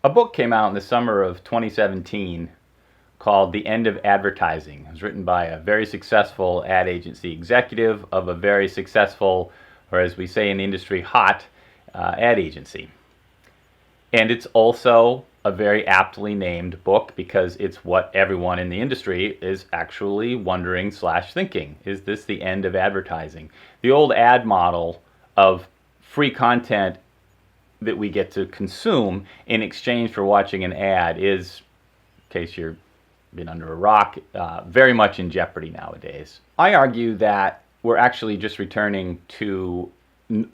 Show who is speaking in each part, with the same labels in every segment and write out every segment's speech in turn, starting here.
Speaker 1: A book came out in the summer of 2017 called The End of Advertising. It was written by a very successful ad agency executive of a very successful, or as we say in the industry, hot ad agency. And it's also a very aptly named book because it's what everyone in the industry is actually wondering / thinking. Is this the end of advertising? The old ad model of free content that we get to consume in exchange for watching an ad is, in case you've been under a rock, very much in jeopardy nowadays. I argue that we're actually just returning to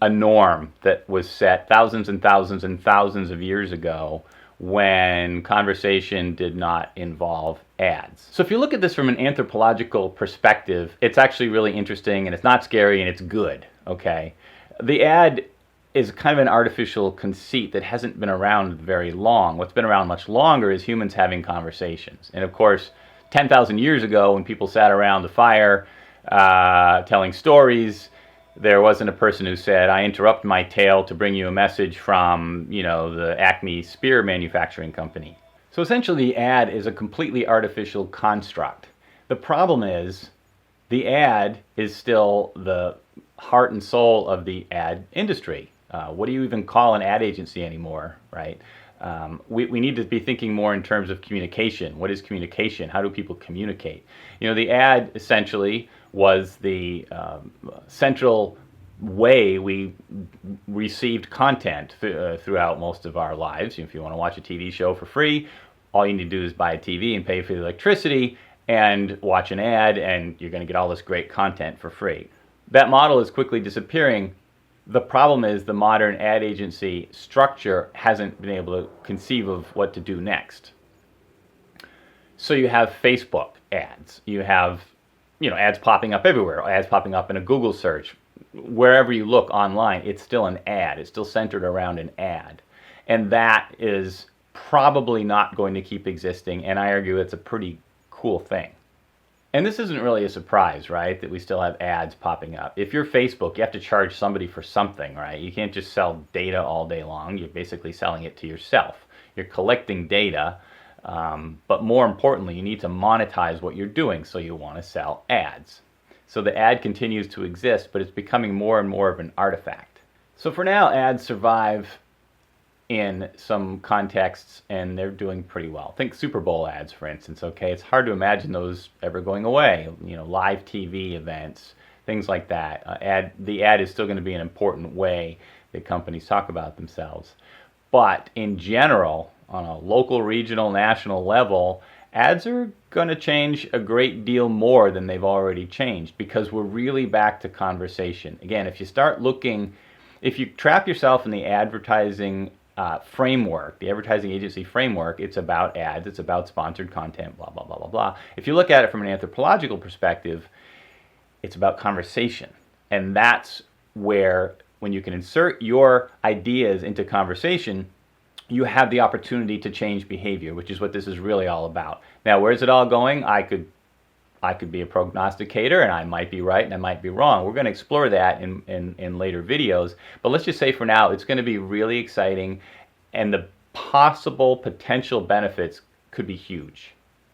Speaker 1: a norm that was set thousands and thousands and thousands of years ago when conversation did not involve ads. So if you look at this from an anthropological perspective, it's actually really interesting, and it's not scary, and it's good, okay? The ad is kind of an artificial conceit that hasn't been around very long. What's been around much longer is humans having conversations. And of course, 10,000 years ago, when people sat around the fire telling stories, there wasn't a person who said, I interrupt my tale to bring you a message from, the Acme spear manufacturing company. So essentially, the ad is a completely artificial construct. The problem is, the ad is still the heart and soul of the ad industry. What do you even call an ad agency anymore, right? We need to be thinking more in terms of communication. What is communication? How do people communicate? The ad essentially was the central way we received content throughout most of our lives. If you want to watch a TV show for free, all you need to do is buy a TV and pay for the electricity and watch an ad, and you're going to get all this great content for free. That model is quickly disappearing. The problem is the modern ad agency structure hasn't been able to conceive of what to do next. So you have Facebook ads. You have, ads popping up everywhere. Ads popping up in a Google search. Wherever you look online, it's still an ad. It's still centered around an ad. And that is probably not going to keep existing, and I argue it's a pretty cool thing. And this isn't really a surprise, right, that we still have ads popping up. If you're Facebook, you have to charge somebody for something, right? You can't just sell data all day long. You're basically selling it to yourself. You're collecting data, but more importantly, you need to monetize what you're doing, so you want to sell ads. So the ad continues to exist, but it's becoming more and more of an artifact. So for now, ads survive in some contexts, and they're doing pretty well. Think Super Bowl ads, for instance, okay? It's hard to imagine those ever going away. Live TV events, things like that. The ad is still going to be an important way that companies talk about themselves. But in general, on a local, regional, national level, ads are going to change a great deal more than they've already changed, because we're really back to conversation. Again, if you trap yourself in the advertising framework, the advertising agency framework, it's about ads, it's about sponsored content, blah, blah, blah, blah, blah. If you look at it from an anthropological perspective, it's about conversation. And that's where, when you can insert your ideas into conversation, you have the opportunity to change behavior, which is what this is really all about. Now, where's it all going? I could be a prognosticator, and I might be right and I might be wrong. We're going to explore that in later videos. But let's just say for now, it's going to be really exciting, and the potential benefits could be huge.